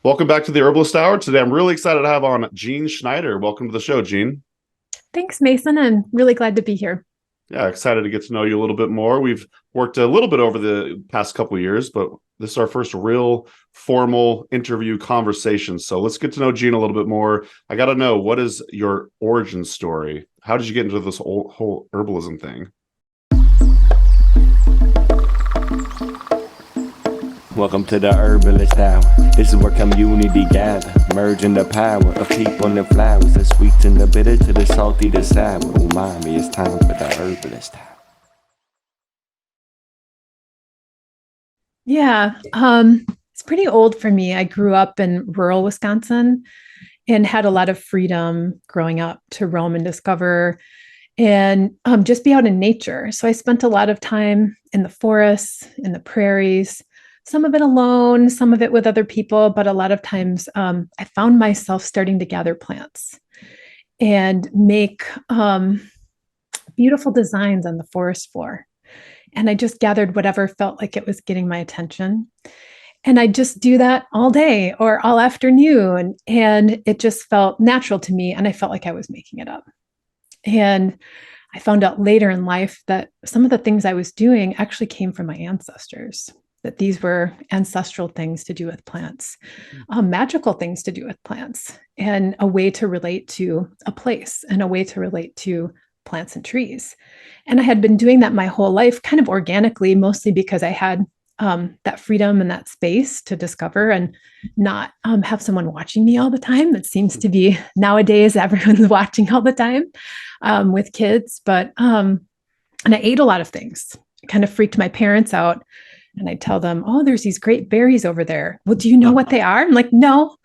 Welcome back to the Herbalist Hour. Today, I'm really excited to have on Jean Schneider. Welcome to the show, Jean. Thanks, Mason. I'm really glad to be here. Yeah, excited to get to know you a little bit more. We've worked a little bit over the past couple of years, but this is our first real formal interview conversation. So let's get to know Jean a little bit more. I got to know, what is your origin story? How did you get into this whole herbalism thing? Welcome to the Herbalist Hour. This is where community gather, merging the power of people and flowers, the sweet and the bitter to the salty, the sour. Umami, it's time for the Herbalist Hour. Yeah, it's pretty old for me. I grew up in rural Wisconsin and had a lot of freedom growing up to roam and discover and just be out in nature. So I spent a lot of time in the forests, in the prairies, some of it alone, some of it with other people, but a lot of times I found myself starting to gather plants and make beautiful designs on the forest floor. And I just gathered whatever felt like it was getting my attention. And I just do that all day or all afternoon. And it just felt natural to me. And I felt like I was making it up. And I found out later in life that some of the things I was doing actually came from my ancestors, that these were ancestral things to do with plants, magical things to do with plants, and a way to relate to a place and a way to relate to plants and trees. And I had been doing that my whole life, kind of organically, mostly because I had that freedom and that space to discover and not have someone watching me all the time. It seems to be nowadays, everyone's watching all the time with kids. And I ate a lot of things. It kind of freaked my parents out. And I tell them, oh, there's these great berries over there. Well, do you know what they are? I'm like, no.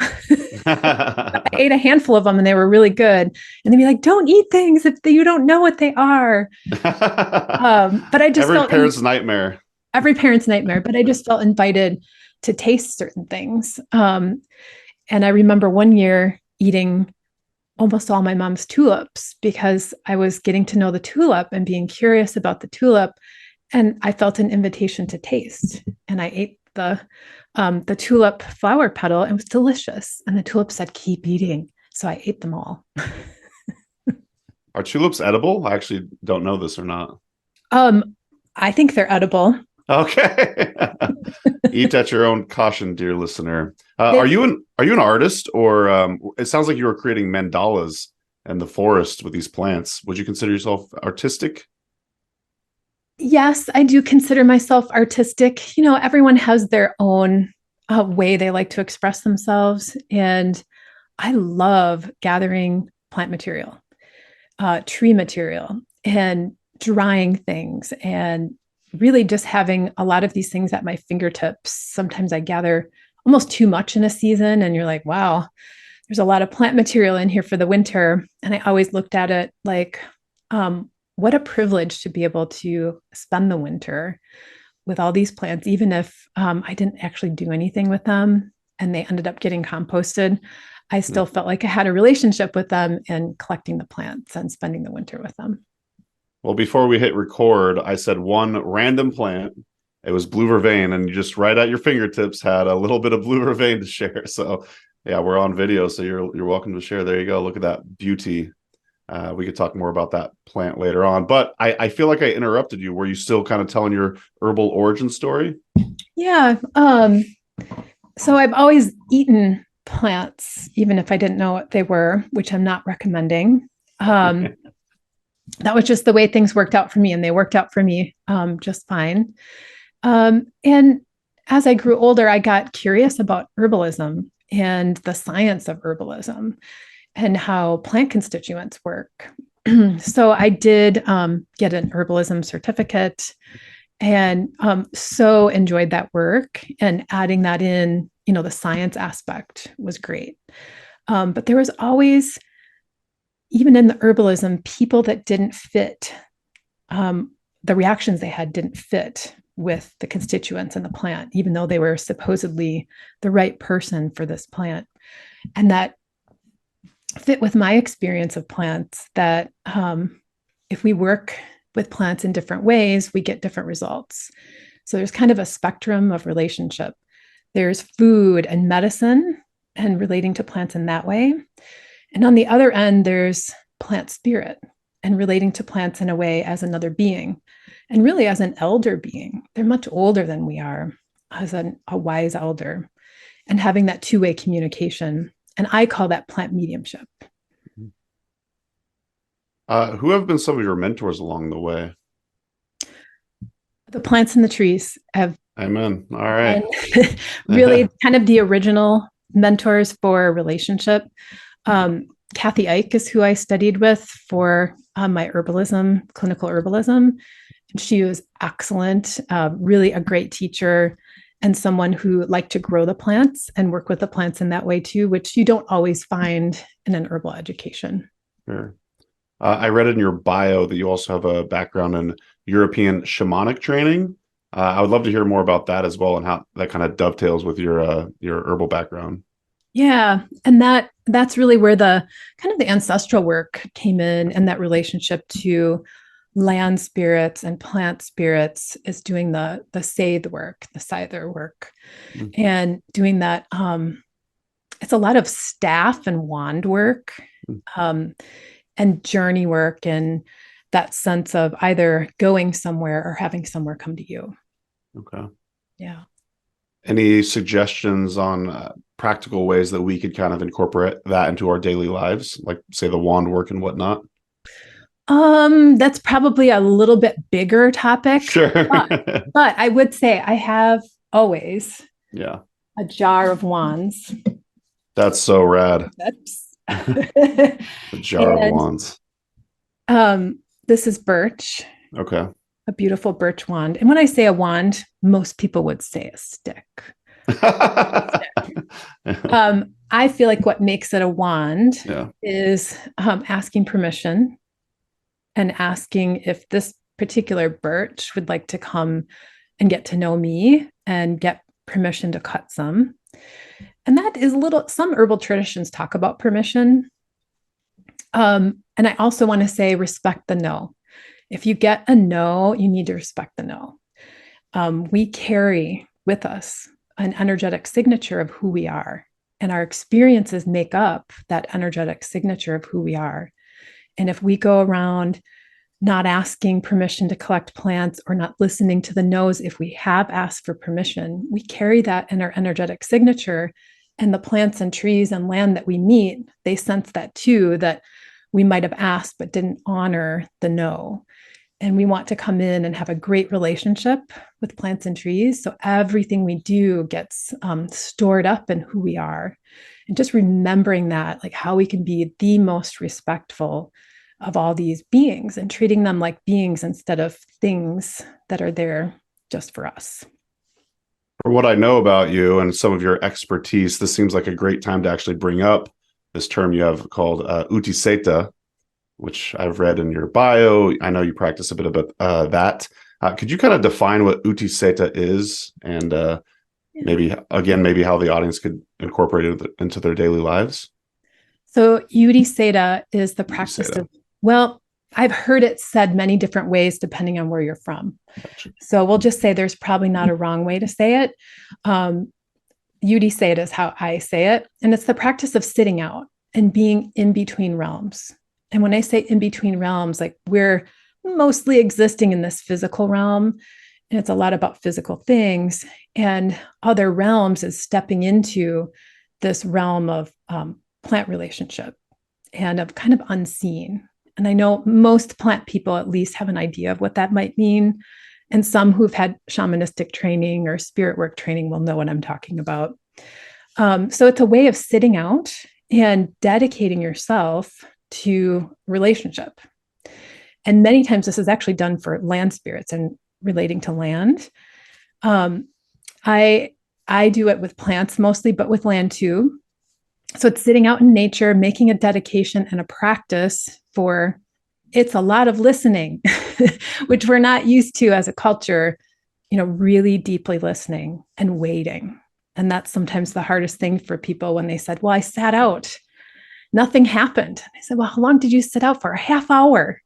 I ate a handful of them and they were really good. And they'd be like, don't eat things if you don't know what they are. But I just Every parent's nightmare. Every parent's nightmare. But I just felt invited to taste certain things. And I remember one year eating almost all my mom's tulips because I was getting to know the tulip and being curious about the tulip. And I felt an invitation to taste. And I ate the tulip flower petal and it was delicious. And the tulip said, keep eating. So I ate them all. Are tulips edible? I actually don't know this or not. I think they're edible. Okay. Eat at your own caution, dear listener. Are you an artist, or it sounds like you were creating mandalas in the forest with these plants? Would you consider yourself artistic? Yes, I do consider myself artistic. You know, everyone has their own way they like to express themselves. And I love gathering plant material, tree material, and drying things, and really just having a lot of these things at my fingertips. Sometimes I gather almost too much in a season, and you're like, wow, there's a lot of plant material in here for the winter. And I always looked at it like, what a privilege to be able to spend the winter with all these plants, even if I didn't actually do anything with them and they ended up getting composted. I still felt like I had a relationship with them and collecting the plants and spending the winter with them. Well, before we hit record, I said one random plant. It was blue vervain, and you just right at your fingertips had a little bit of blue vervain to share. So yeah, we're on video, so you're welcome to share. There you go. Look at that beauty. We could talk more about that plant later on, but I feel like I interrupted you. Were you still kind of telling your herbal origin story? Yeah. So I've always eaten plants, even if I didn't know what they were, which I'm not recommending. That was just the way things worked out for me, and they worked out for me just fine. And as I grew older, I got curious about herbalism and the science of herbalism and how plant constituents work. So I did get an herbalism certificate, and so enjoyed that work, and adding that in, you know, the science aspect was great. But there was always, even in the herbalism, people that didn't fit, the reactions they had didn't fit with the constituents in the plant, even though they were supposedly the right person for this plant. And that fit with my experience of plants, that if we work with plants in different ways, we get different results. So there's kind of a spectrum of relationship. There's food and medicine, and relating to plants in that way. And on the other end, there's plant spirit and relating to plants in a way as another being and really as an elder being. They're much older than we are, as a wise elder, and having that two-way communication. And I call that plant mediumship. Who have been some of your mentors along the way? The plants and the trees have Amen. All right. really kind of the original mentors for relationship. Kathy Ike is who I studied with for my herbalism, clinical herbalism. She was excellent, really a great teacher and someone who liked to grow the plants and work with the plants in that way too, which you don't always find in an herbal education. Sure. I read in your bio that you also have a background in European shamanic training. I would love to hear more about that as well and how that kind of dovetails with your herbal background. Yeah, and that's really where the kind of the ancestral work came in, and that relationship to land spirits and plant spirits is doing the Seidr work, the Seidr work, and doing that. It's a lot of staff and wand work, and journey work, and that sense of either going somewhere or having somewhere come to you. Okay. Yeah. Any suggestions on practical ways that we could kind of incorporate that into our daily lives, like say the wand work and whatnot? That's probably a little bit bigger topic. Sure. But I would say I have always a jar of wands. That's so rad. A jar of wands. This is birch. Okay. A beautiful birch wand. And when I say a wand, most people would say a stick. I feel like what makes it a wand is asking permission and asking if this particular birch would like to come and get to know me and get permission to cut some. And that is some herbal traditions talk about permission. And I also want to say respect the no. If you get a no, you need to respect the no. We carry with us an energetic signature of who we are, and our experiences make up that energetic signature of who we are. And if we go around not asking permission to collect plants or not listening to the no's, if we have asked for permission, we carry that in our energetic signature. And the plants and trees and land that we meet, they sense that too, that we might have asked but didn't honor the no. And we want to come in and have a great relationship with plants and trees. So everything we do gets stored up in who we are. And just remembering that, like how we can be the most respectful of all these beings and treating them like beings instead of things that are there just for us. For what I know about you and some of your expertise, this seems like a great time to actually bring up this term you have called utiseta, which I've read in your bio. I know you practice a bit about that. Could you kind of define what utiseta is and maybe how the audience could incorporate it into their daily lives? So utiseta is the practice of, well, I've heard it said many different ways depending on where you're from. Gotcha. So we'll just say there's probably not a wrong way to say it. Udisa is how I say it. And it's the practice of sitting out and being in between realms. And when I say in between realms, like we're mostly existing in this physical realm, and it's a lot about physical things, and other realms is stepping into this realm of plant relationship and of kind of unseen. And I know most plant people at least have an idea of what that might mean. And some who've had shamanistic training or spirit work training will know what I'm talking about. So it's a way of sitting out and dedicating yourself to relationship. And many times this is actually done for land spirits and relating to land. I do it with plants mostly, but with land too. So it's sitting out in nature, making a dedication and a practice for, it's a lot of listening, which we're not used to as a culture, really deeply listening and waiting. And that's sometimes the hardest thing for people when they said, well, I sat out, nothing happened. I said, well, how long did you sit out for? A half hour.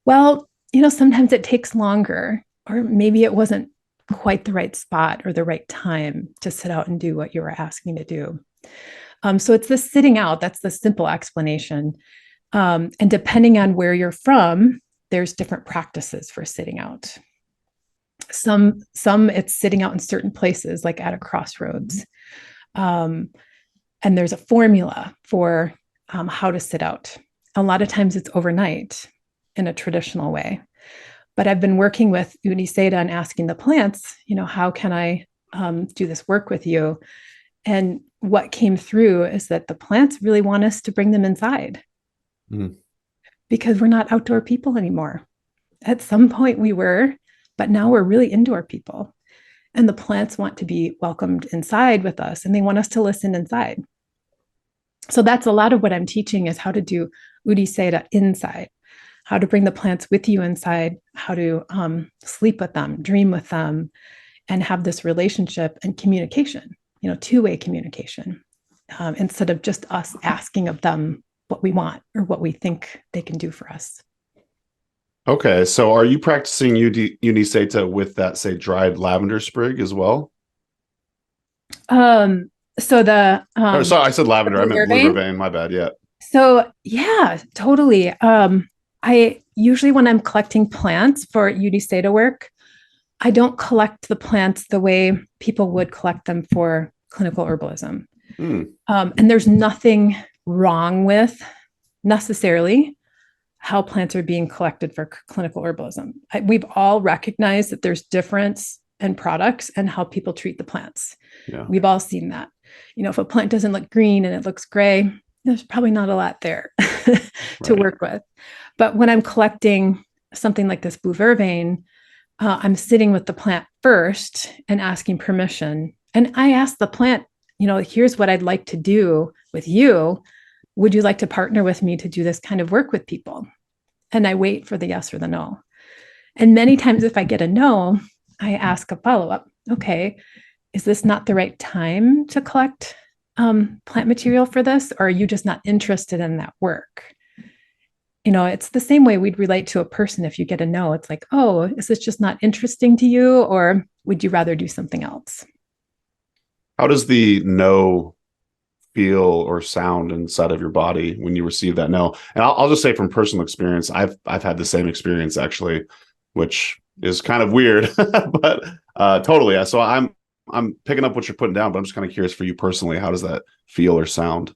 Well, sometimes it takes longer, or maybe it wasn't quite the right spot or the right time to sit out and do what you were asking to do. So it's the sitting out. That's the simple explanation. And depending on where you're from, there's different practices for sitting out. Some it's sitting out in certain places, like at a crossroads. And there's a formula for how to sit out. A lot of times it's overnight in a traditional way. But I've been working with Udisa and asking the plants, how can I do this work with you? And what came through is that the plants really want us to bring them inside because we're not outdoor people anymore. At some point we were, but now we're really indoor people. And the plants want to be welcomed inside with us, and they want us to listen inside. So that's a lot of what I'm teaching is how to do Udisa inside, how to bring the plants with you inside, how to sleep with them, dream with them, and have this relationship and communication, two-way communication, instead of just us asking of them what we want or what we think they can do for us. Okay, so are you practicing utiseta with that, say, dried lavender sprig as well? So the sorry, I said lavender. I meant blue vervain. vervain. My bad. Yeah. So yeah, totally. I usually, when I'm collecting plants for utiseta work, I don't collect the plants the way people would collect them for clinical herbalism. And there's nothing wrong with necessarily how plants are being collected for clinical herbalism. We've all recognized that there's difference in products and how people treat the plants. Yeah. We've all seen that. If a plant doesn't look green and it looks gray, there's probably not a lot there to work with. But when I'm collecting something like this blue vervain, I'm sitting with the plant first and asking permission. And I ask the plant, here's what I'd like to do with you. Would you like to partner with me to do this kind of work with people? And I wait for the yes or the no. And many times if I get a no, I ask a follow-up. Okay, is this not the right time to collect plant material for this? Or are you just not interested in that work? It's the same way we'd relate to a person. If you get a no, it's like, oh, is this just not interesting to you? Or would you rather do something else? How does the no feel or sound inside of your body when you receive that no? And I'll just say from personal experience, I've had the same experience actually, which is kind of weird, but totally. So I'm picking up what you're putting down, but I'm just kind of curious for you personally, how does that feel or sound?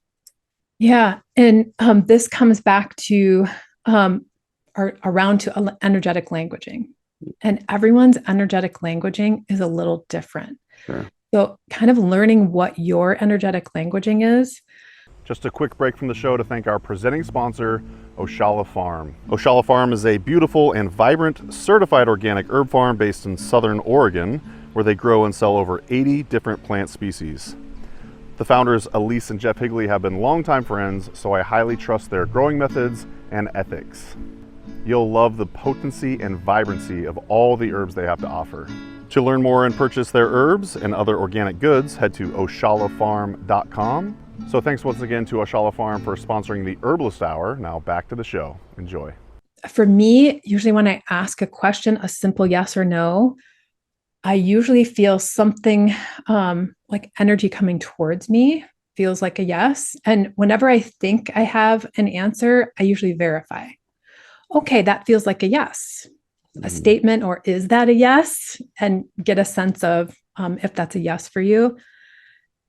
Yeah. And this comes back to around to energetic languaging, and everyone's energetic languaging is a little different. Sure. So kind of learning what your energetic languaging is. Just a quick break from the show to thank our presenting sponsor, Oshala Farm. Oshala Farm is a beautiful and vibrant certified organic herb farm based in Southern Oregon, where they grow and sell over 80 different plant species. The founders, Elise and Jeff Higley, have been longtime friends, so I highly trust their growing methods and ethics. You'll love the potency and vibrancy of all the herbs they have to offer. To learn more and purchase their herbs and other organic goods, head to oshalafarm.com. So thanks once again to Oshala Farm for sponsoring the Herbalist Hour. Now back to the show. Enjoy. For me, usually when I ask a question, a simple yes or no, I usually feel something like energy coming towards me, feels like a yes. And whenever I think I have an answer, I usually verify. Okay, that feels like a yes. A statement, or is that a yes? And get a sense of if that's a yes for you.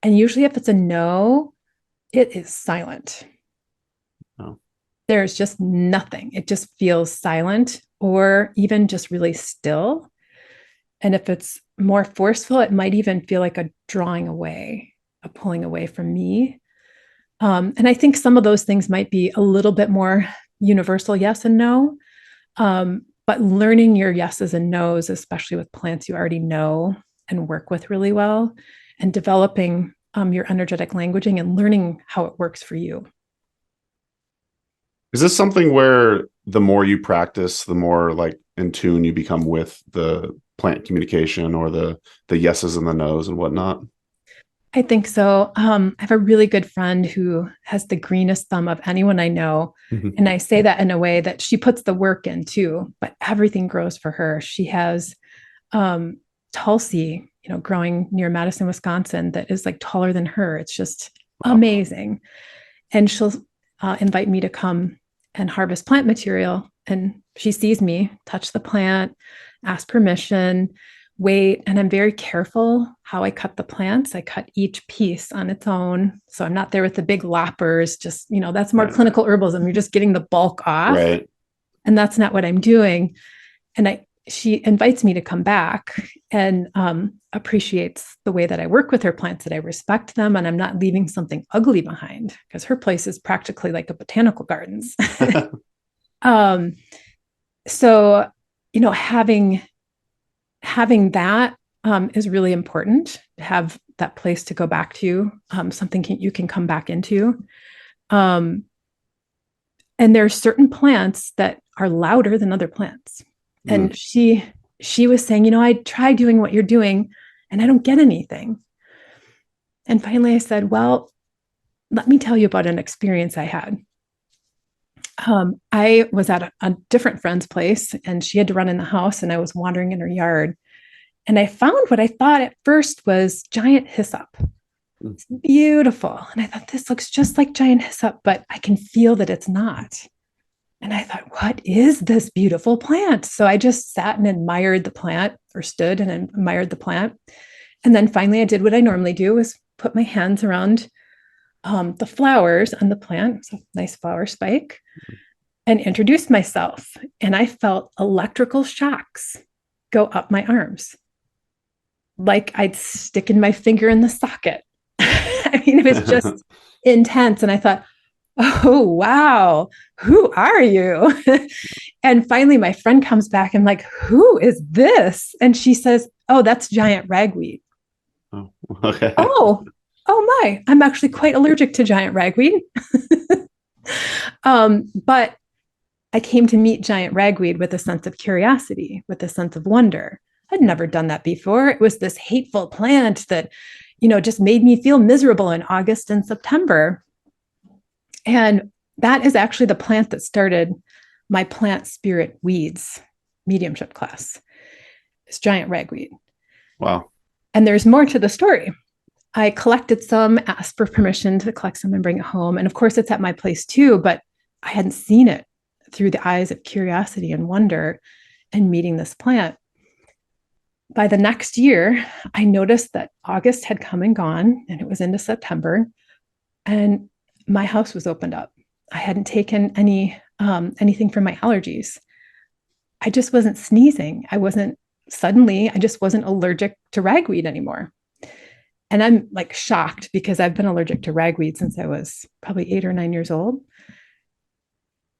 And usually if it's a no, it is silent. Oh. There's just nothing. It just feels silent, or even just really still. And if it's more forceful, it might even feel like a drawing away, a pulling away from me. And I think some of those things might be a little bit more universal yes and no. But learning your yeses and nos, especially with plants you already know and work with really well, and developing your energetic languaging and learning how it works for you. Is this something where the more you practice, the more like in tune you become with the plant communication, or the yeses and the nos and whatnot? I think so. I have a really good friend who has the greenest thumb of anyone I know. And I say that in a way that she puts the work in too, but everything grows for her. She has Tulsi, growing near Madison, Wisconsin, that is like taller than her. It's just Wow. Amazing. And she'll invite me to come and harvest plant material. And she sees me touch the plant, ask permission, wait. And I'm very careful how I cut the plants. I cut each piece on its own. So I'm not there with the big loppers, just, that's more clinical herbalism. You're just getting the bulk off. Right. And that's not what I'm doing. And she invites me to come back and appreciates the way that I work with her plants, that I respect them, and I'm not leaving something ugly behind, because her place is practically like a botanical gardens. So, having that is really important, to have that place to go back to, something you can come back into. And there are certain plants that are louder than other plants. And she was saying, I try doing what you're doing and I don't get anything. And finally I said, well, let me tell you about an experience I had. I was at a different friend's place and she had to run in the house, and I was wandering in her yard. And I found what I thought at first was giant hyssop. It's beautiful. And I thought, this looks just like giant hyssop, but I can feel that it's not. And I thought, what is this beautiful plant? So I just sat and admired the plant, or stood and admired the plant. And then finally I did what I normally do, was put my hands around the flowers on the plant, so nice flower spike, and introduced myself. And I felt electrical shocks go up my arms, like I'd sticking my finger in the socket. I mean, it was just intense. And I thought, oh, wow, who are you? And finally, my friend comes back and I'm like, who is this? And she says, oh, that's giant ragweed. Oh, okay. Oh my, I'm actually quite allergic to giant ragweed. But I came to meet giant ragweed with a sense of curiosity, with a sense of wonder. I'd never done that before. It was this hateful plant that, just made me feel miserable in August and September. And that is actually the plant that started my plant spirit weeds mediumship class. It's giant ragweed. Wow. And there's more to the story. I collected some, asked for permission to collect some and bring it home. And of course, it's at my place too, but I hadn't seen it through the eyes of curiosity and wonder and meeting this plant. By the next year, I noticed that August had come and gone, and it was into September, and my house was opened up. I hadn't taken anything for my allergies. I just wasn't sneezing. I just wasn't allergic to ragweed anymore. And I'm like shocked, because I've been allergic to ragweed since I was probably 8 or 9 years old.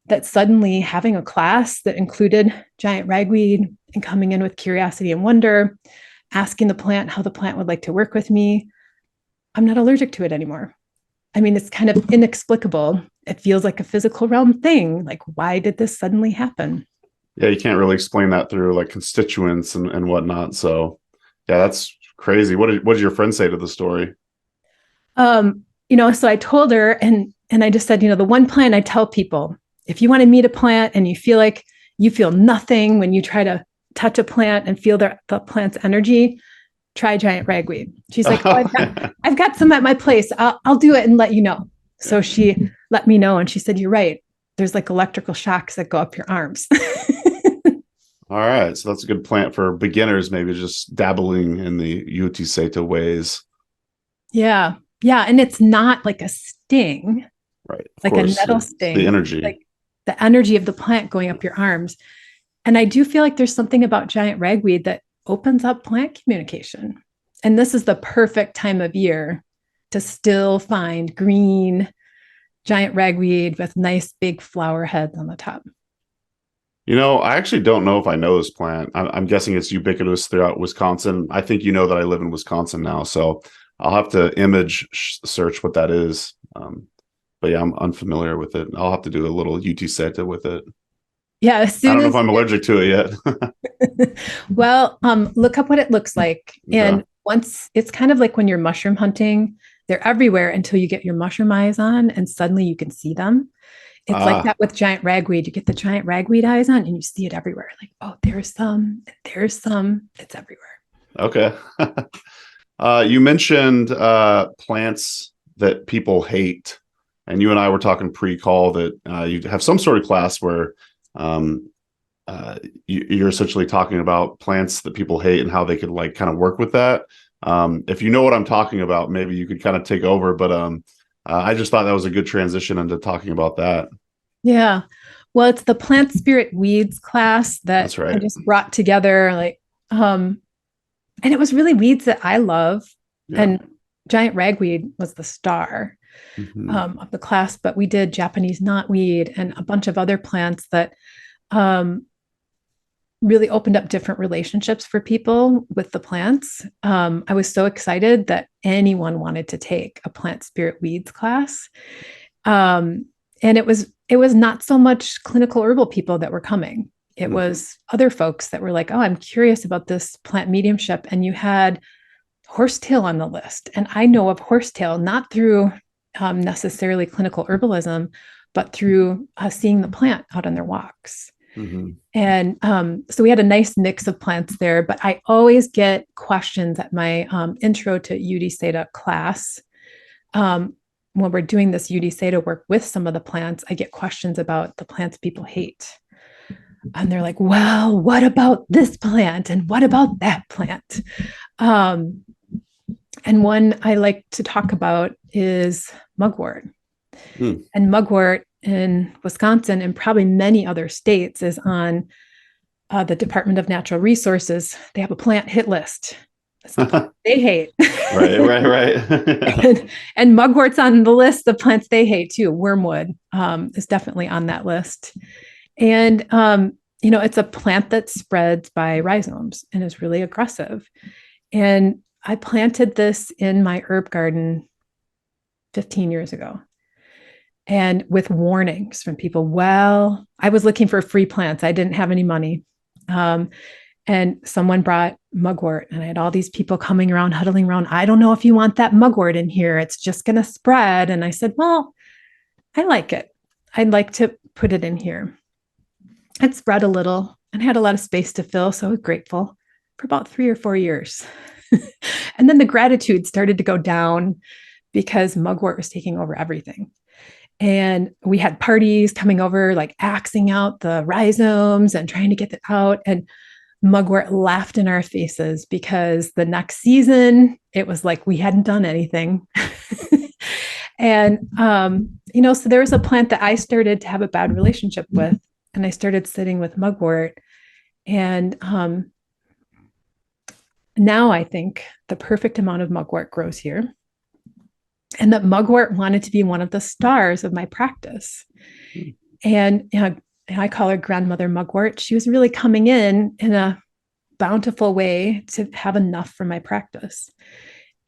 That suddenly having a class that included giant ragweed and coming in with curiosity and wonder, asking the plant how the plant would like to work with me, I'm not allergic to it anymore. I mean, it's kind of inexplicable. It feels like a physical realm thing. Like, why did this suddenly happen? Yeah, you can't really explain that through like constituents and whatnot. So yeah, that's crazy. What did your friend say to the story? So I told her, and I just said, the one plant I tell people, if you want to meet a plant and you feel like you feel nothing when you try to touch a plant and feel the plant's energy, try giant ragweed. She's like, oh, I've got some at my place. I'll do it and let you know. So she let me know, and she said, you're right. There's like electrical shocks that go up your arms. All right. So that's a good plant for beginners, maybe just dabbling in the utiseta ways. Yeah. Yeah. And it's not like a sting. Right. Like a nettle sting. The energy. Like the energy of the plant going up your arms. And I do feel like there's something about giant ragweed that opens up plant communication. And this is the perfect time of year to still find green giant ragweed with nice big flower heads on the top. I actually don't know if I know this plant. I'm guessing it's ubiquitous throughout Wisconsin. I think that I live in Wisconsin now, so I'll have to image search what that is. But yeah, I'm unfamiliar with it. I'll have to do a little utiseta with it. Yeah, I don't know if I'm allergic to it yet. Well, look up what it looks like. Yeah. And once, it's kind of like when you're mushroom hunting, they're everywhere until you get your mushroom eyes on, and suddenly you can see them. It's like that with giant ragweed. You get the giant ragweed eyes on and you see it everywhere. Like, oh, there's some, it's everywhere. Okay. You mentioned plants that people hate. And you and I were talking pre-call that you have some sort of class where you're essentially talking about plants that people hate and how they could like kind of work with that. If you know what I'm talking about, maybe you could kind of take over. But I just thought that was a good transition into talking about that. Yeah. Well, it's the plant spirit weeds class that That's right. I just brought together, like, and it was really weeds that I love. Yeah. And giant ragweed was the star of the class, but we did Japanese knotweed and a bunch of other plants that really opened up different relationships for people with the plants. I was so excited that anyone wanted to take a plant spirit weeds class. And it was not so much clinical herbal people that were coming. It was other folks that were like, oh, I'm curious about this plant mediumship. And you had horsetail on the list. And I know of horsetail, not through necessarily clinical herbalism, but through seeing the plant out on their walks. And so we had a nice mix of plants there, but I always get questions at my intro to Udisa class. When we're doing this Udisa work with some of the plants, I get questions about the plants people hate. And they're like, well, what about this plant? And what about that plant? And one I like to talk about is mugwort. And mugwort in Wisconsin and probably many other states is on the Department of Natural Resources. They have a plant hit list. That's the plant they hate. Right. and mugwort's on the list of plants they hate too. Wormwood is definitely on that list. And, it's a plant that spreads by rhizomes and is really aggressive. And I planted this in my herb garden 15 years ago. And with warnings from people, well, I was looking for free plants. I didn't have any money. And someone brought mugwort and I had all these people coming around, huddling around. I don't know if you want that mugwort in here. It's just going to spread. And I said, well, I like it. I'd like to put it in here. It spread a little and had a lot of space to fill. So I was grateful for about 3 or 4 years. And then the gratitude started to go down because mugwort was taking over everything. And we had parties coming over, like axing out the rhizomes and trying to get it out. And mugwort laughed in our faces because the next season, it was like we hadn't done anything. And, so there was a plant that I started to have a bad relationship with. And I started sitting with mugwort. And now I think the perfect amount of mugwort grows here. And that mugwort wanted to be one of the stars of my practice. And I call her grandmother mugwort. She was really coming in a bountiful way to have enough for my practice.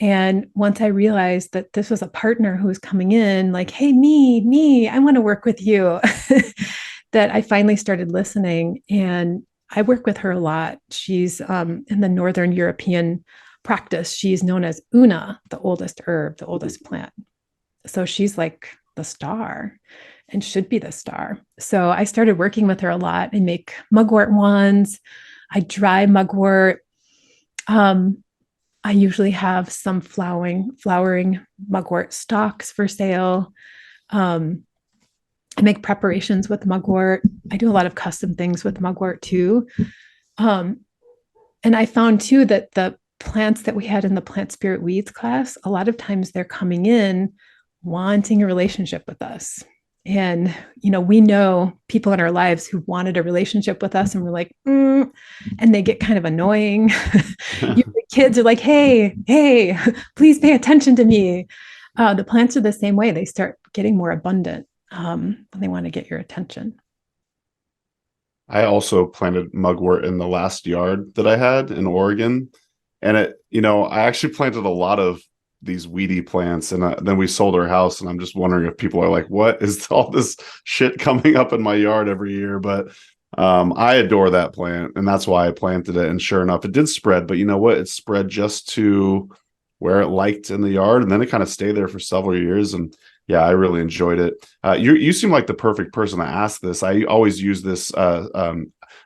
And once I realized that this was a partner who was coming in like, hey, me, I want to work with you, that I finally started listening. And I work with her a lot. She's in the Northern European practice. She's known as Una, the oldest herb, the oldest plant. So she's like the star and should be the star. So I started working with her a lot. I make mugwort wands. I dry mugwort. I usually have some flowering mugwort stalks for sale. I make preparations with mugwort. I do a lot of custom things with mugwort too. And I found too that the plants that we had in the plant spirit weeds class, a lot of times they're coming in wanting a relationship with us. And, we know people in our lives who wanted a relationship with us and we're like, and they get kind of annoying. The kids are like, hey, please pay attention to me. The plants are the same way. They start getting more abundant when they want to get your attention. I also planted mugwort in the last yard that I had in Oregon. And I actually planted a lot of these weedy plants, and then we sold our house, and I'm just wondering if people are like, what is all this shit coming up in my yard every year? But I adore that plant, and that's why I planted it. And sure enough, it did spread, but you know what? It spread just to where it liked in the yard, and then it kind of stayed there for several years. And yeah, I really enjoyed it. You seem like the perfect person to ask this. I always use this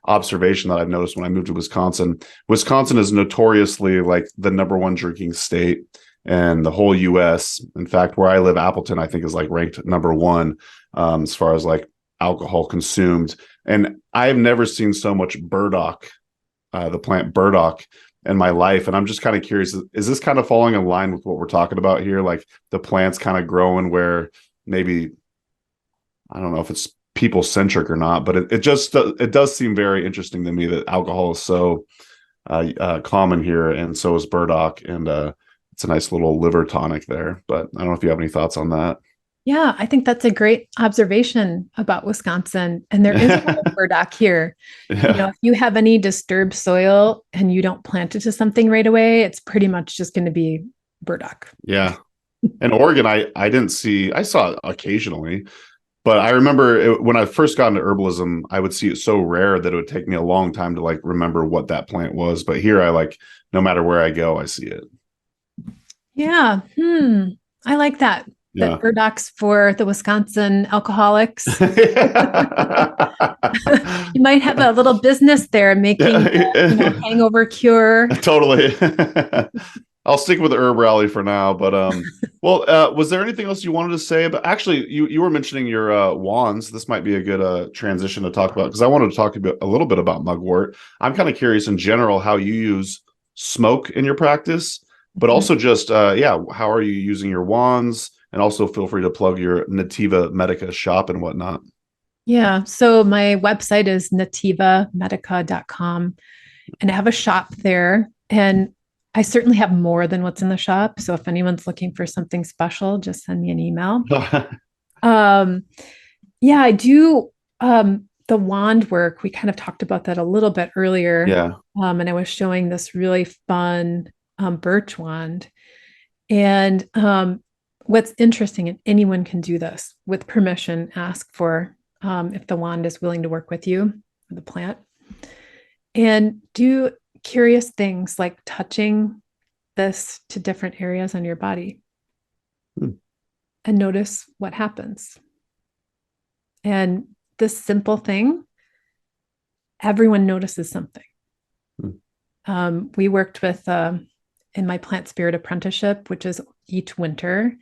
observation that I've noticed when I moved to Wisconsin. Wisconsin is notoriously like the #1 drinking state. and the whole US. In fact, where I live, Appleton, I think is like ranked number one as far as like alcohol consumed. And I've never seen so much burdock, the plant burdock, in my life. And I'm just kind of curious, is this kind of falling in line with what we're talking about here? Like the plants kind of growing where maybe, I don't know if it's people centric or not, but it does seem very interesting to me that alcohol is so common here, and so is burdock, and it's a nice little liver tonic there. But I don't know if you have any thoughts on that. Yeah, I think that's a great observation about Wisconsin. And there is a lot of burdock here. Yeah. If you have any disturbed soil and you don't plant it to something right away, it's pretty much just going to be burdock. Yeah. In Oregon, I didn't see, I saw it occasionally, but I remember when I first got into herbalism, I would see it so rare that it would take me a long time to like remember what that plant was. But here no matter where I go, I see it. Yeah. I like that. Yeah. That burdock's for the Wisconsin alcoholics. You might have a little business there making hangover cure. Totally. I'll stick with HerbRally for now, but was there anything else you wanted to say about? Actually, you were mentioning your wands. This might be a good transition to talk about, because I wanted to talk a little bit about mugwort. I'm kind of curious in general how you use smoke in your practice, but also just how are you using your wands? And also feel free to plug your Nativa Medica shop and whatnot. Yeah. So my website is nativamedica.com, and I have a shop there, and I certainly have more than what's in the shop. So if anyone's looking for something special, just send me an email. I do the wand work. We kind of talked about that a little bit earlier. Yeah. And I was showing this really fun birch wand. And what's interesting, and anyone can do this with permission, ask for if the wand is willing to work with you, the plant, and do curious things like touching this to different areas on your body and notice what happens. And this simple thing, everyone notices something. We worked with in my plant spirit apprenticeship, which is each winter.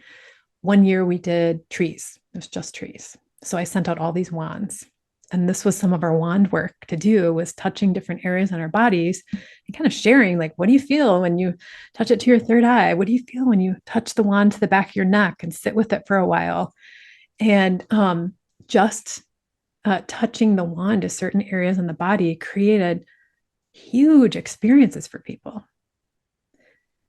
One year we did trees. It was just trees. So I sent out all these wands. And this was some of our wand work to do, was touching different areas on our bodies and kind of sharing, like, what do you feel when you touch it to your third eye? What do you feel when you touch the wand to the back of your neck and sit with it for a while? And just touching the wand to certain areas on the body created huge experiences for people.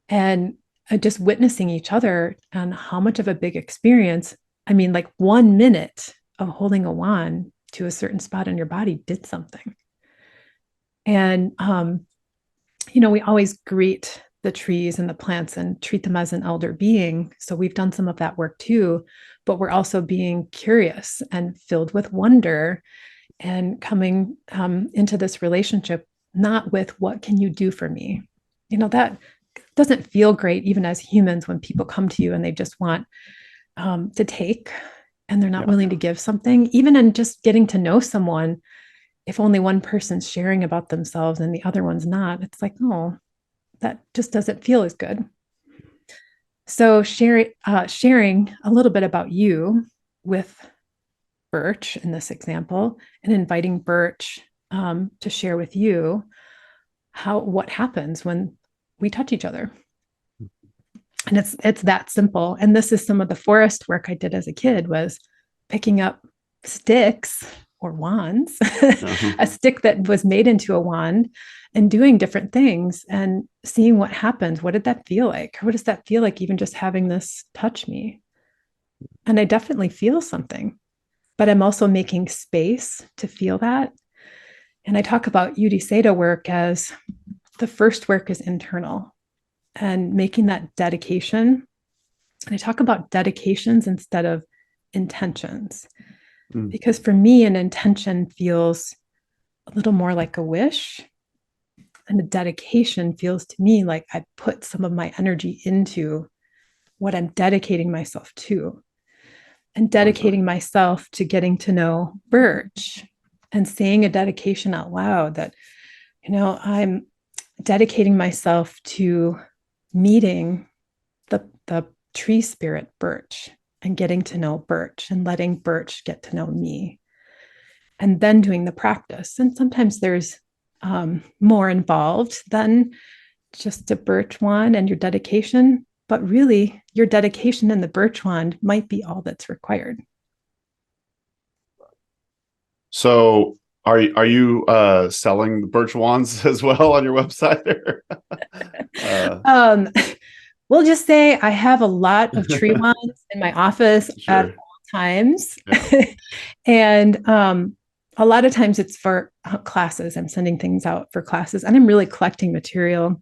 And just witnessing each other and how much of a big experience, I mean, like 1 minute of holding a wand to a certain spot on your body did something. And, we always greet the trees and the plants and treat them as an elder being. So we've done some of that work too, but we're also being curious and filled with wonder and coming into this relationship, not with what can you do for me? That doesn't feel great, even as humans, when people come to you and they just want to take, and they're not willing to give something. Even in just getting to know someone, if only one person's sharing about themselves and the other one's not, it's like, oh, that just doesn't feel as good. So sharing a little bit about you with Birch in this example, and inviting Birch to share with you what happens when we touch each other. And it's that simple. And this is some of the forest work I did as a kid, was picking up sticks or wands, a stick that was made into a wand, and doing different things and seeing what happens. What did that feel like? Or what does that feel like, even just having this touch me? And I definitely feel something, but I'm also making space to feel that. And I talk about utiseta work as the first work is internal, and making that dedication. And I talk about dedications instead of intentions, because for me, an intention feels a little more like a wish, and a dedication feels to me like I put some of my energy into what I'm dedicating myself to, and dedicating myself to getting to know Birch, and saying a dedication out loud that, I'm dedicating myself to meeting the tree spirit birch and getting to know birch and letting birch get to know me, and then doing the practice. And sometimes there's more involved than just a birch wand and your dedication, but really your dedication and the birch wand might be all that's required. So are you selling the birch wands as well on your website? We'll just say I have a lot of tree wands in my office at all times. Yeah. And a lot of times it's for classes. I'm sending things out for classes, and I'm really collecting material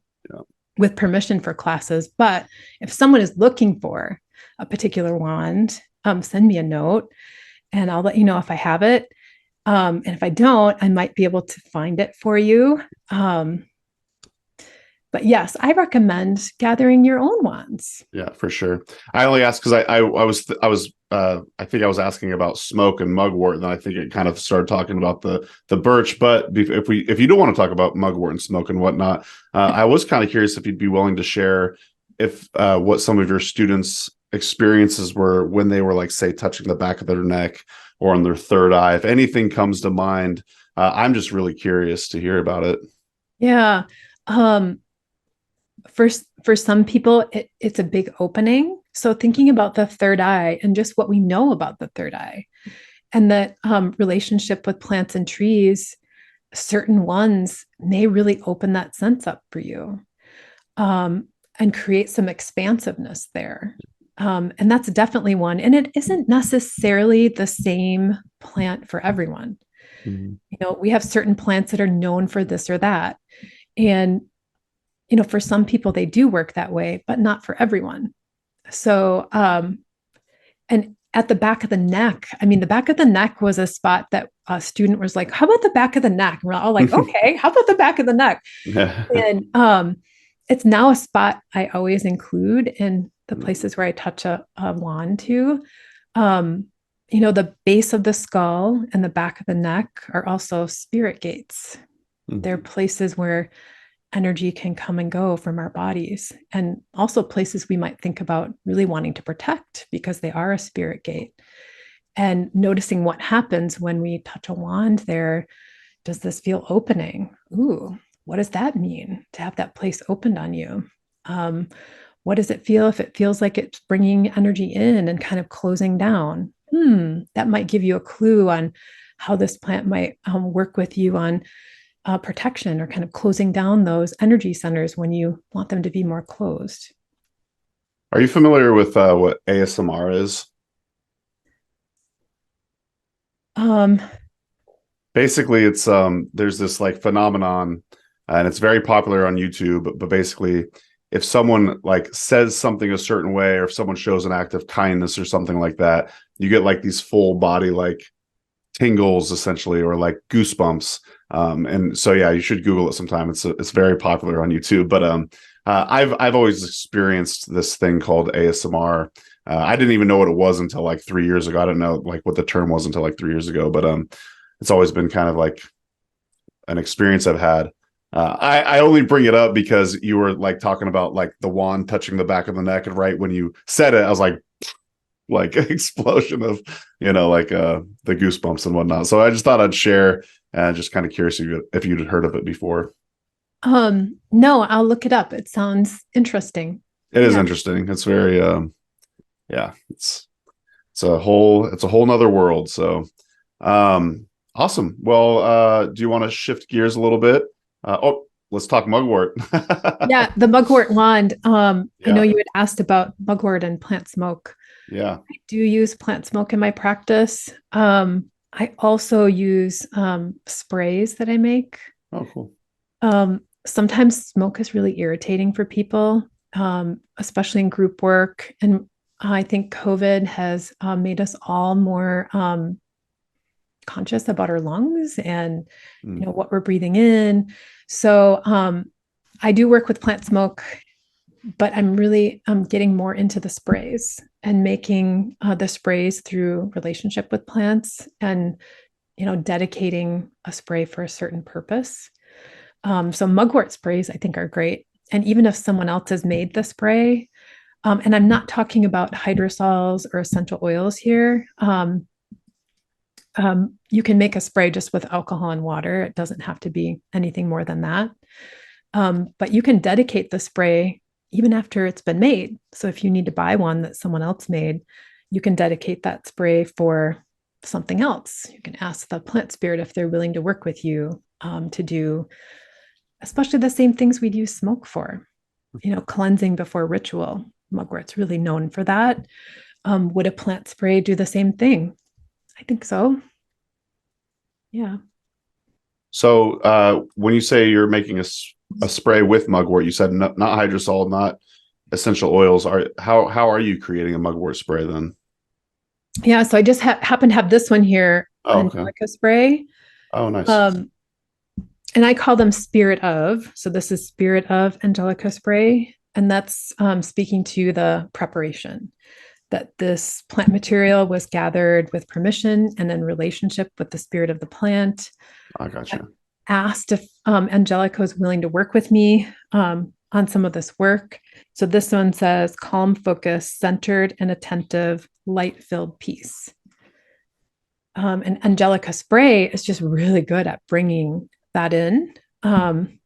with permission for classes. But if someone is looking for a particular wand, send me a note and I'll let you know if I have it. And if I don't, I might be able to find it for you. But yes, I recommend gathering your own wands. Yeah, for sure. I only asked because I think I was asking about smoke and mugwort, and then I think it kind of started talking about the birch. But if you don't want to talk about mugwort and smoke and whatnot, I was kind of curious if you'd be willing to share if what some of your students' experiences were when they were, like, say, touching the back of their neck or on their third eye. If anything comes to mind, I'm just really curious to hear about it. Yeah. For some people, it's a big opening. So thinking about the third eye and just what we know about the third eye and that relationship with plants and trees, certain ones may really open that sense up for you and create some expansiveness there. And that's definitely one. And it isn't necessarily the same plant for everyone. Mm-hmm. You know, we have certain plants that are known for this or that. And you know, for some people, they do work that way, but not for everyone. So, and at the back of the neck, I mean, the back of the neck was a spot that a student was like, how about the back of the neck? And we're all like, okay, how about the back of the neck? And it's now a spot I always include in the places where I touch a wand to. You know, the base of the skull and the back of the neck are also spirit gates. Mm-hmm. They're places where energy can come and go from our bodies, and also places we might think about really wanting to protect because they are a spirit gate. And noticing what happens when we touch a wand there. Does this feel opening? Ooh, what does that mean to have that place opened on you? What does it feel if it feels like it's bringing energy in and kind of closing down? That might give you a clue on how this plant might work with you on protection or kind of closing down those energy centers when you want them to be more closed. Are you familiar with what ASMR is? Basically, it's there's this like phenomenon, and it's very popular on YouTube. But basically, if someone like says something a certain way, or if someone shows an act of kindness or something like that, you get like these full body like tingles essentially, or like goosebumps. And so yeah, you should Google it sometime. It's very popular on YouTube. But I've always experienced this thing called ASMR. I didn't even know what it was until like 3 years ago. I didn't know like what the term was until like 3 years ago. But it's always been kind of like an experience I've had. I only bring it up because you were like talking about like the wand touching the back of the neck, and right when you said it, I was like explosion of, you know, like the goosebumps and whatnot. So I just thought I'd share, and just kind of curious if you'd heard of it before. No, I'll look it up. It sounds interesting. It is interesting. It's very yeah, it's a whole nother world. So awesome. Well, do you want to shift gears a little bit? Let's talk mugwort. Yeah, the mugwort wand. I know you had asked about mugwort and plant smoke. Yeah, I do use plant smoke in my practice. I also use sprays that I make. Oh, cool. Sometimes smoke is really irritating for people, especially in group work. And I think COVID has made us all more conscious about our lungs and you know what we're breathing in. So I do work with plant smoke, but I'm really getting more into the sprays and making the sprays through relationship with plants, and you know, dedicating a spray for a certain purpose. So mugwort sprays I think are great. And even if someone else has made the spray, And I'm not talking about hydrosols or essential oils here. You can make a spray just with alcohol and water. It doesn't have to be anything more than that. But you can dedicate the spray even after it's been made. So if you need to buy one that someone else made, you can dedicate that spray for something else. You can ask the plant spirit if they're willing to work with you to do, especially the same things we'd use smoke for, cleansing before ritual. Mugwort's really known for that. Would a plant spray do the same thing? I think so. Yeah. So when you say you're making a spray with mugwort, you said not hydrosol, not essential oils. How are you creating a mugwort spray then? Yeah, so I just happen to have this one here, Medica spray. Oh, nice. And I call them spirit of. So this is spirit of Angelica spray. And that's speaking to the preparation, that this plant material was gathered with permission and in relationship with the spirit of the plant. I gotcha. I asked if Angelica was willing to work with me on some of this work. So this one says calm, focused, centered, and attentive, light-filled peace. And Angelica spray is just really good at bringing that in. And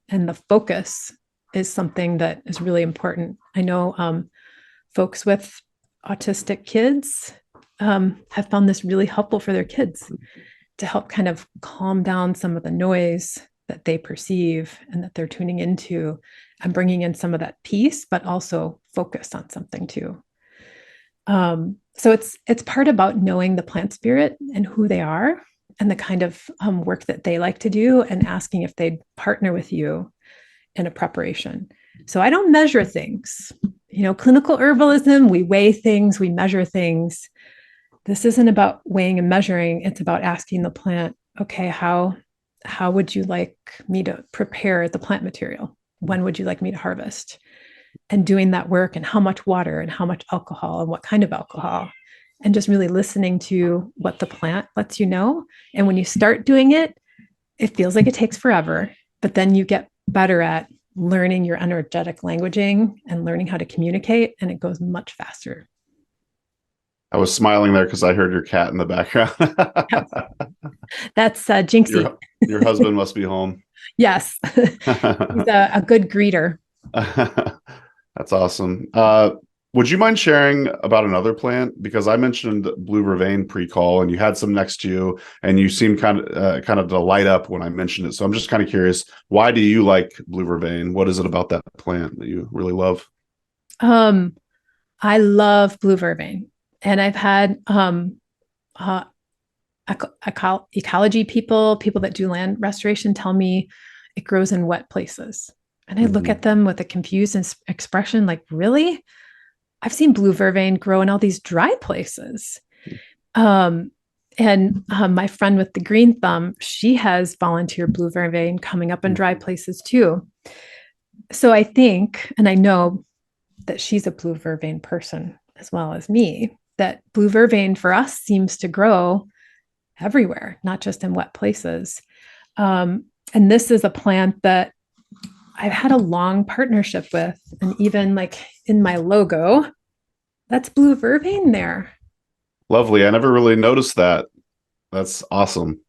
the focus is something that is really important. I know folks with autistic kids have found this really helpful for their kids to help kind of calm down some of the noise that they perceive and that they're tuning into, and bringing in some of that peace, but also focus on something too. So it's part about knowing the plant spirit and who they are and the kind of work that they like to do, and asking if they'd partner with you in a preparation. So I don't measure things. Clinical herbalism, we weigh things, we measure things. This isn't about weighing and measuring. It's about asking the plant, okay, how would you like me to prepare the plant material? When would you like me to harvest? And doing that work, and how much water and how much alcohol and what kind of alcohol, and just really listening to what the plant lets you know. And when you start doing it, it feels like it takes forever, but then you get better at learning your energetic languaging and learning how to communicate, and it goes much faster. I was smiling there because I heard your cat in the background. That's Jinxie. Your husband must be home. Yes. He's a good greeter. That's awesome. Would you mind sharing about another plant? Because I mentioned blue vervain pre-call, and you had some next to you, and you seemed kind of to light up when I mentioned it. So I'm just kind of curious, why do you like blue vervain? What is it about that plant that you really love? I love blue vervain, and I've had ecology people that do land restoration tell me it grows in wet places. And I look at them with a confused expression, like, really? I've seen blue vervain grow in all these dry places. And my friend with the green thumb, she has volunteer blue vervain coming up in dry places too. So I think, and I know that she's a blue vervain person as well as me, that blue vervain for us seems to grow everywhere, not just in wet places. And this is a plant that I've had a long partnership with, and even like in my logo, that's blue vervain there. Lovely. I never really noticed that. That's awesome.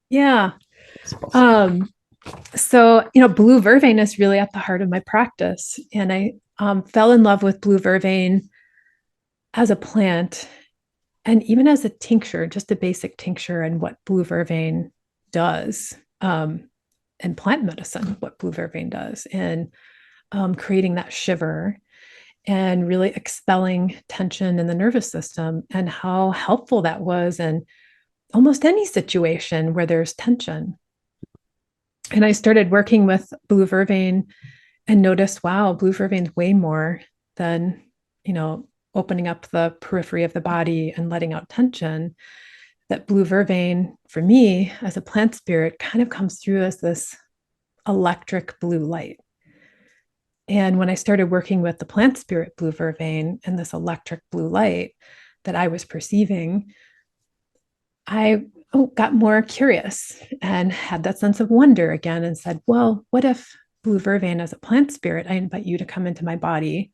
Yeah. That's awesome. So, blue vervain is really at the heart of my practice. And I fell in love with blue vervain as a plant, and even as a tincture, just a basic tincture, and what blue vervain does. And plant medicine, what blue vervain does, and creating that shiver and really expelling tension in the nervous system, and how helpful that was in almost any situation where there's tension. And I started working with blue vervain and noticed, wow, blue vervain's way more than, opening up the periphery of the body and letting out tension. That blue vervain, for me, as a plant spirit, kind of comes through as this electric blue light. And when I started working with the plant spirit blue vervain and this electric blue light that I was perceiving, I got more curious and had that sense of wonder again, and said, well, what if blue vervain as a plant spirit, I invite you to come into my body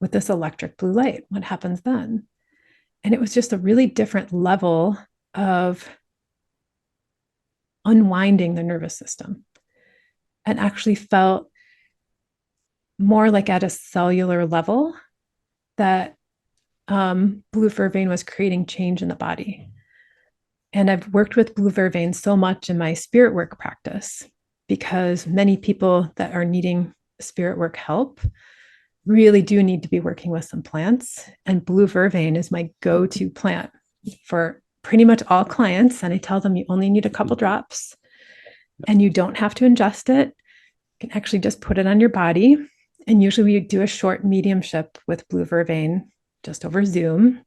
with this electric blue light? What happens then? And it was just a really different level of unwinding the nervous system, and actually felt more like at a cellular level that blue vervain was creating change in the body. And I've worked with blue vervain so much in my spirit work practice, because many people that are needing spirit work help really do need to be working with some plants. And blue vervain is my go-to plant for pretty much all clients. And I tell them you only need a couple drops and you don't have to ingest it. You can actually just put it on your body. And usually we do a short mediumship with blue vervain just over Zoom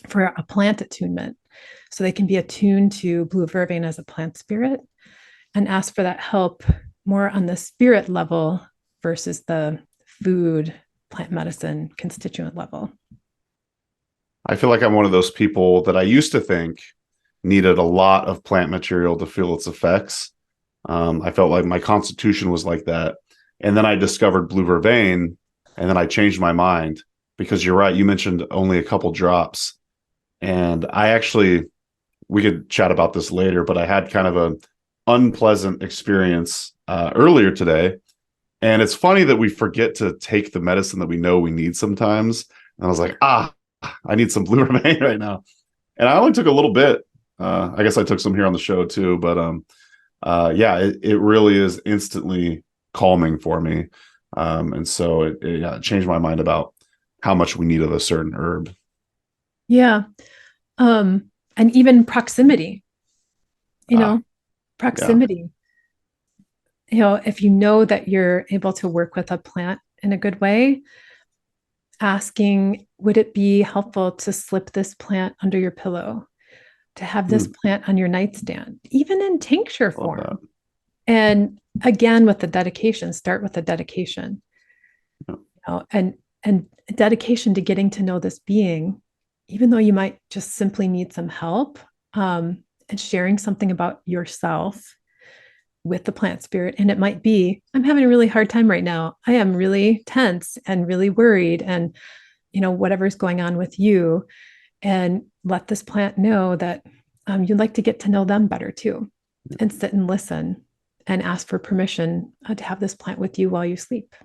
for a plant attunement. So they can be attuned to blue vervain as a plant spirit and ask for that help more on the spirit level versus the food, plant medicine, constituent level. I feel like I'm one of those people that I used to think needed a lot of plant material to feel its effects. I felt like my constitution was like that. And then I discovered blue vervain, and then I changed my mind, because you're right. You mentioned only a couple drops. And we could chat about this later, but I had kind of an unpleasant experience earlier today. And it's funny that we forget to take the medicine that we know we need sometimes. And I was like, I need some blue vervain right now. And I only took a little bit. I guess I took some here on the show too. But it really is instantly calming for me. And so it changed my mind about how much we need of a certain herb. Yeah. And even proximity, proximity. Yeah. If you know that you're able to work with a plant in a good way, asking, would it be helpful to slip this plant under your pillow, to have this plant on your nightstand, even in tincture form? And again, with the dedication, start with the dedication, and dedication to getting to know this being, even though you might just simply need some help, and sharing something about yourself with the plant spirit. And it might be, I'm having a really hard time right now. I am really tense and really worried, and, whatever's going on with you, and let this plant know that you'd like to get to know them better too, and sit and listen and ask for permission to have this plant with you while you sleep.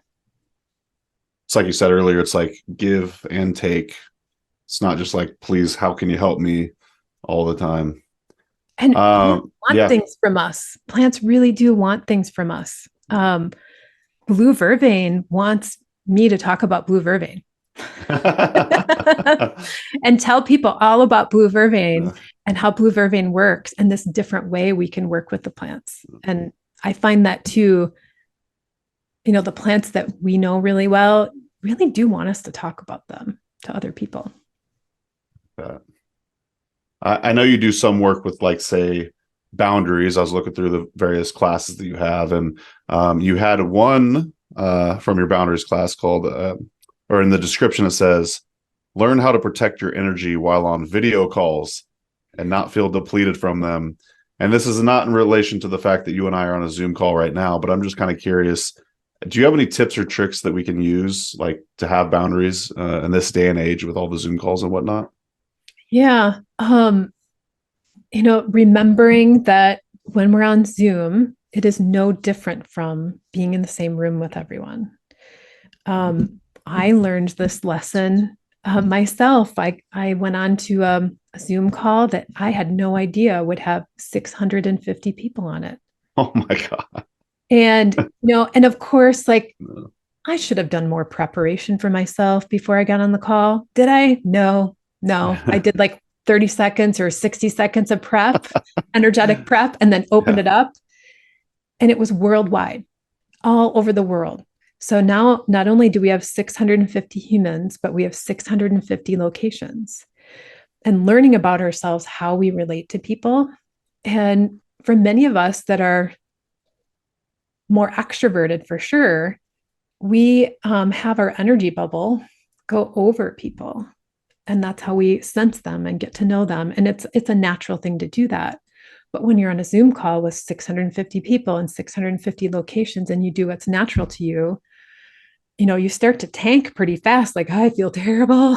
It's like you said earlier, it's like give and take. It's not just like, please, how can you help me all the time? And want things from us. Plants really do want things from us. Blue vervain wants me to talk about blue vervain and tell people all about blue vervain and how blue vervain works and this different way we can work with the plants. And I find that too, the plants that we know really well really do want us to talk about them to other people. I know you do some work with, like, say, boundaries. I was looking through the various classes that you have, and you had one from your boundaries class called, or in the description it says, learn how to protect your energy while on video calls and not feel depleted from them. And this is not in relation to the fact that you and I are on a Zoom call right now, but I'm just kind of curious. Do you have any tips or tricks that we can use, like, to have boundaries in this day and age with all the Zoom calls and whatnot? Yeah. Remembering that when we're on Zoom, it is no different from being in the same room with everyone. I learned this lesson myself. I went on to a Zoom call that I had no idea would have 650 people on it. Oh my God. And, and of course, like, I should have done more preparation for myself before I got on the call. Did I? No. I did like 30 seconds or 60 seconds of prep, energetic prep, and then opened it up. And it was worldwide, all over the world. So now not only do we have 650 humans, but we have 650 locations, and learning about ourselves, how we relate to people. And for many of us that are more extroverted, for sure, we have our energy bubble go over people. And that's how we sense them and get to know them. And it's a natural thing to do that. But when you're on a Zoom call with 650 people and 650 locations, and you do what's natural to you, you start to tank pretty fast. Like, I feel terrible.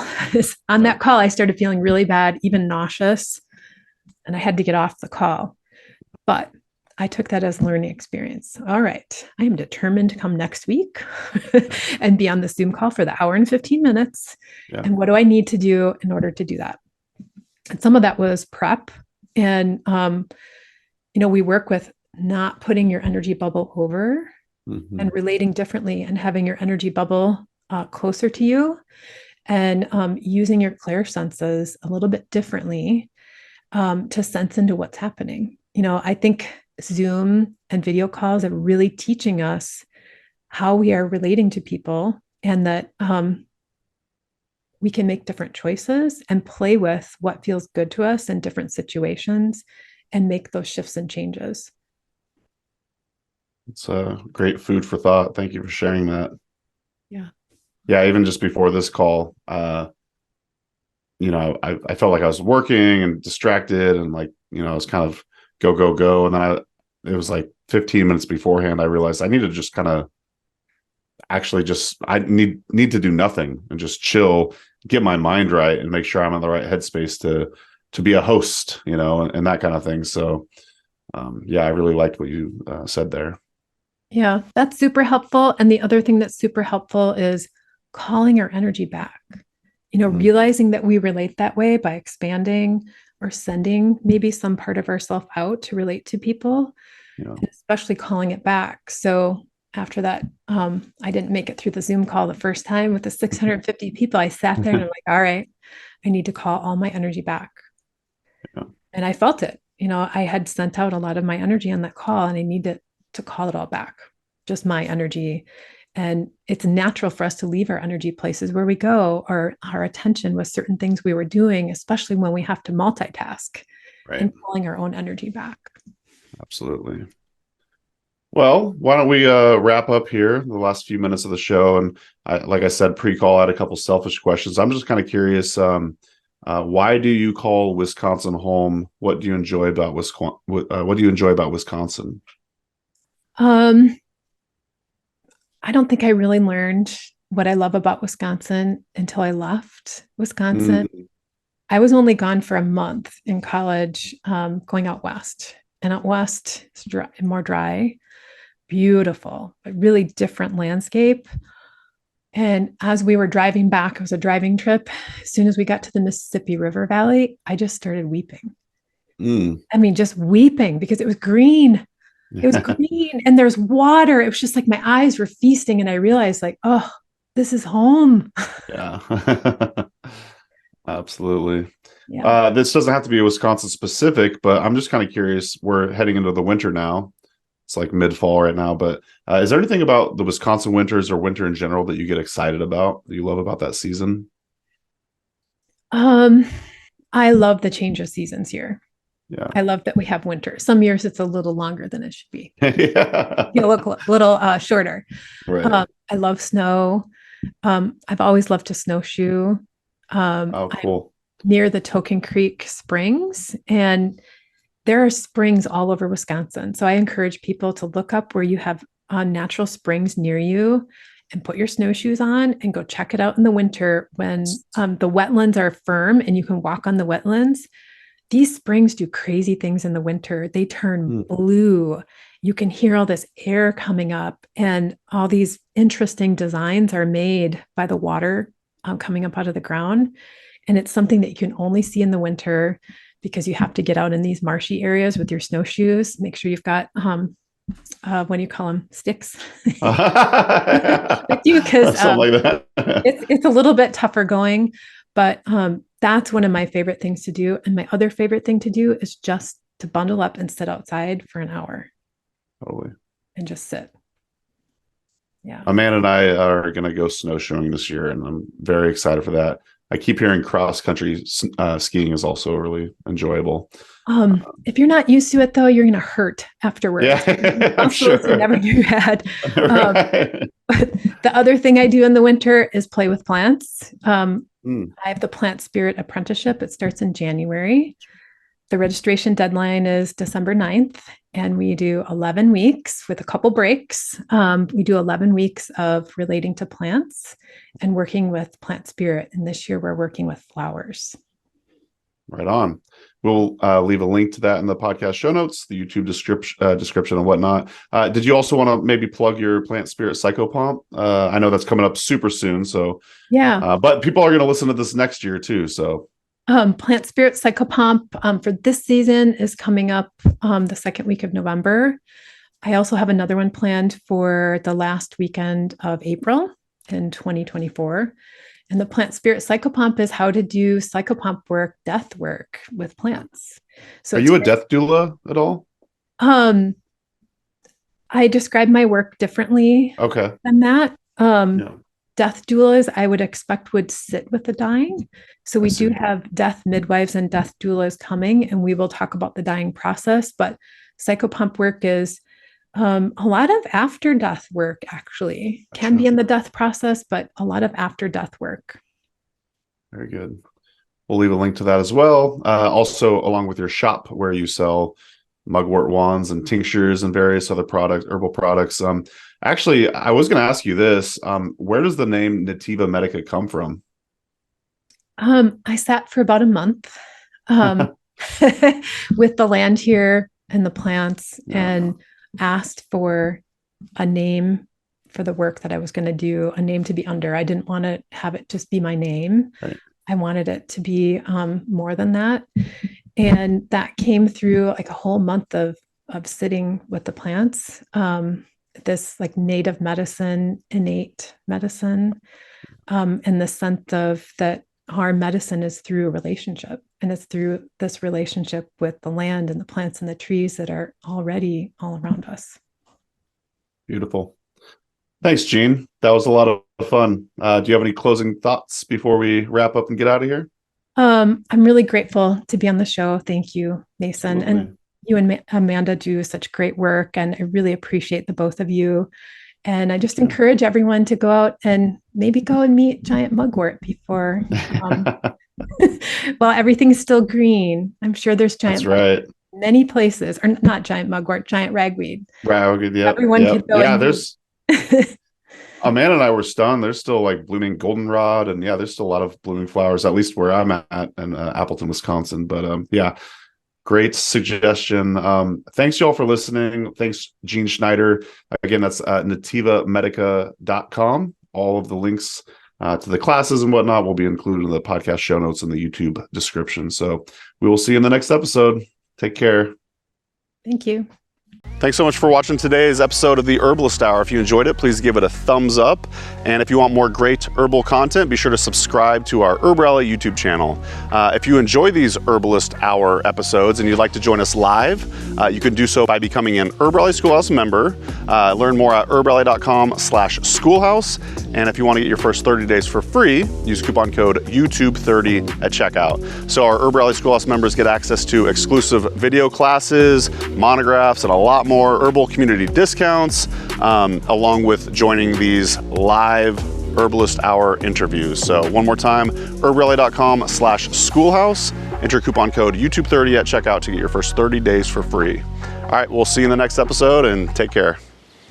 On that call, I started feeling really bad, even nauseous, and I had to get off the call. But I took that as a learning experience. All right, I am determined to come next week and be on the Zoom call for the hour and 15 minutes. Yeah. And what do I need to do in order to do that? And some of that was prep. And, we work with not putting your energy bubble over and relating differently and having your energy bubble closer to you and using your clair senses a little bit differently to sense into what's happening. I think Zoom and video calls are really teaching us how we are relating to people, and that we can make different choices and play with what feels good to us in different situations and make those shifts and changes. It's a great food for thought. Thank you for sharing that. Yeah. Yeah. Even just before this call, I felt like I was working and distracted and I was kind of go. And then it was like 15 minutes beforehand, I realized I need to just kind of I need to do nothing and just chill, get my mind right, and make sure I'm in the right headspace to be a host, and that kind of thing. So, I really liked what you said there. Yeah, that's super helpful. And the other thing that's super helpful is calling our energy back, realizing that we relate that way by expanding or sending maybe some part of ourselves out to relate to people, and especially calling it back. So after that, I didn't make it through the Zoom call the first time with the 650 people. I sat there and I'm like, all right, I need to call all my energy back. Yeah. And I felt it. I had sent out a lot of my energy on that call, and I needed to call it all back, just my energy. And it's natural for us to leave our energy places where we go, or our attention with certain things we were doing, especially when we have to multitask, right, and calling our own energy back. Absolutely. Well, why don't we wrap up here the last few minutes of the show? And like I said, pre-call, I had a couple selfish questions. I'm just kind of curious, why do you call Wisconsin home? What do you enjoy about Wisconsin? What do you enjoy about Wisconsin? I don't think I really learned what I love about Wisconsin until I left Wisconsin. I was only gone for a month in college, going out west. And out west, it's dry, more dry, beautiful, but really different landscape. And as we were driving back, it was a driving trip. As soon as we got to the Mississippi River Valley, I just started weeping. I mean, just weeping because it was green. It was green and there's water. It was just like my eyes were feasting, and I realized like, oh, this is home. Yeah, absolutely. Yeah. This doesn't have to be Wisconsin specific, but I'm just kind of curious. We're heading into the winter now. It's like mid-fall right now, but is there anything about the Wisconsin winters or winter in general that you get excited about, that you love about that season? I love the change of seasons here. Yeah. I love that we have winter. Some years it's a little longer than it should be. Yeah. Look a little shorter. Right. I love snow. I've always loved to snowshoe. Oh, cool. I'm near the Token Creek Springs, and there are springs all over Wisconsin. So I encourage people to look up where you have natural springs near you and put your snowshoes on and go check it out in the winter when the wetlands are firm and you can walk on the wetlands. These springs do crazy things in the winter. They turn blue. You can hear all this air coming up, and all these interesting designs are made by the water coming up out of the ground. And it's something that you can only see in the winter because you have to get out in these marshy areas with your snowshoes. Make sure you've got, what do you call them? Sticks. With you, because it's a little bit tougher going, but that's one of my favorite things to do. And my other favorite thing to do is just to bundle up and sit outside for an hour. Totally. And just sit. Yeah. Amanda and I are going to go snowshoeing this year, and I'm very excited for that. I keep hearing cross country skiing is also really enjoyable. If you're not used to it, though, you're going to hurt afterwards. Yeah, I'm sure. You never knew you had. Right. But the other thing I do in the winter is play with plants. I have the Plant Spirit Apprenticeship. It starts in January. The registration deadline is December 9th, and we do 11 weeks with a couple breaks. We do 11 weeks of relating to plants and working with plant spirit. And this year we're working with flowers. Right on. We'll leave a link to that in the podcast show notes, the YouTube description and whatnot. Did you also want to maybe plug your Plant Spirit Psychopomp? I know that's coming up super soon. So yeah, but people are going to listen to this next year too. So Plant Spirit Psychopomp for this season is coming up the second week of November. I also have another one planned for the last weekend of April in 2024. And the Plant Spirit Psychopomp is how to do psychopomp work, death work with plants. So are you a death doula at all? I describe my work differently than that. Death doulas, I would expect, would sit with the dying. So we do have death midwives and death doulas coming, and we will talk about the dying process. But psychopomp work is a lot of after death work, actually. Can be in the death process, but a lot of after death work. Very good. We'll leave a link to that as well. Also, along with your shop where you sell mugwort wands and tinctures and various other herbal products. Actually, I was going to ask you this. Where does the name Nativa Medica come from? I sat for about a month with the land here and the plants and asked for a name for the work that I was going to do, a name to be under. I didn't want to have it just be my name. Right. I wanted it to be more than that. And that came through like a whole month of sitting with the plants, this like native medicine, innate medicine, and the sense of that our medicine is through a relationship, and it's through this relationship with the land and the plants and the trees that are already all around us. Beautiful. Thanks, Jean. That was a lot of fun. Do you have any closing thoughts before we wrap up and get out of here? I'm really grateful to be on the show. Thank you, Mason. Absolutely. And you and Amanda do such great work, and I really appreciate the both of you. And I just encourage everyone to go out and maybe go and meet giant mugwort before, while everything's still green. I'm sure there's giant mugwort in many places, or not giant mugwort, giant ragweed. Ragweed, yeah. Everyone could go. Yeah, there's. Amanda and I were stunned. There's still like blooming goldenrod, and there's still a lot of blooming flowers, at least where I'm at in Appleton, Wisconsin. But great suggestion. Thanks y'all for listening. Thanks, Jean Schneider. Again, that's nativamedica.com. All of the links to the classes and whatnot will be included in the podcast show notes and the YouTube description. So we will see you in the next episode. Take care. Thank you. Thanks so much for watching today's episode of the Herbalist Hour. If you enjoyed it, please give it a thumbs up. And if you want more great herbal content, be sure to subscribe to our HerbRally YouTube channel. If you enjoy these Herbalist Hour episodes and you'd like to join us live, you can do so by becoming an HerbRally Schoolhouse member. Learn more at herballi.com/schoolhouse. And if you want to get your first 30 days for free, use coupon code YouTube30 at checkout. So our HerbRally Schoolhouse members get access to exclusive video classes, monographs, and a lot more herbal community discounts, along with joining these live Herbalist Hour interviews. So one more time, herballi.com/schoolhouse, enter coupon code YouTube30 at checkout to get your first 30 days for free. All right, we'll see you in the next episode, and take care.